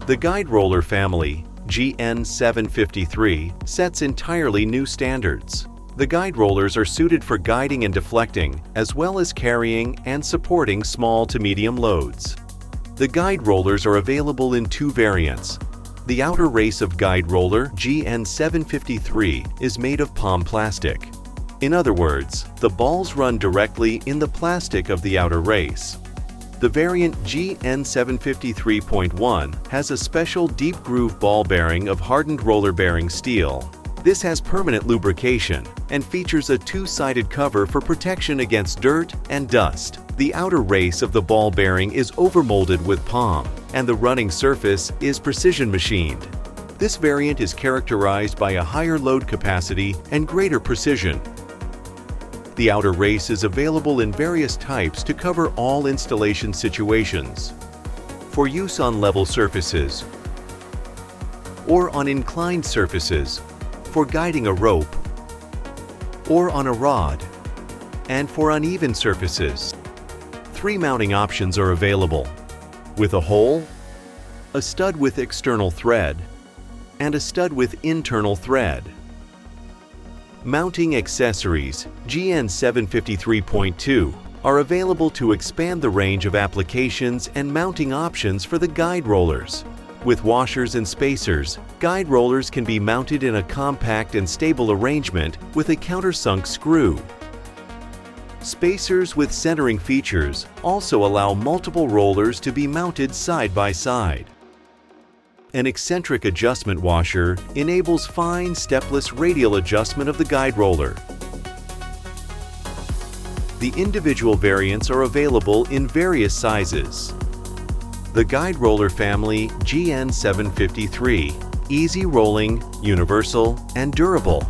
The guide roller family, GN753, sets entirely new standards. The guide rollers are suited for guiding and deflecting, as well as carrying and supporting small to medium loads. The guide rollers are available in two variants. The outer race of guide roller, GN753, is made of palm plastic. In other words, the balls run directly in the plastic of the outer race. The variant GN753.1 has a special deep groove ball bearing of hardened roller bearing steel. This has permanent lubrication and features a two-sided cover for protection against dirt and dust. The outer race of the ball bearing is overmolded with palm, and the running surface is precision machined. This variant is characterized by a higher load capacity and greater precision. The outer race is available in various types to cover all installation situations. For use on level surfaces or on inclined surfaces, for guiding a rope or on a rod, and for uneven surfaces. 3 mounting options are available: with a hole, a stud with external thread, and a stud with internal thread. Mounting accessories, GN753.2, are available to expand the range of applications and mounting options for the guide rollers. With washers and spacers, guide rollers can be mounted in a compact and stable arrangement with a countersunk screw. Spacers with centering features also allow multiple rollers to be mounted side by side. An eccentric adjustment washer enables fine stepless radial adjustment of the guide roller. The individual variants are available in various sizes. The guide roller family GN753, easy rolling, universal, and durable.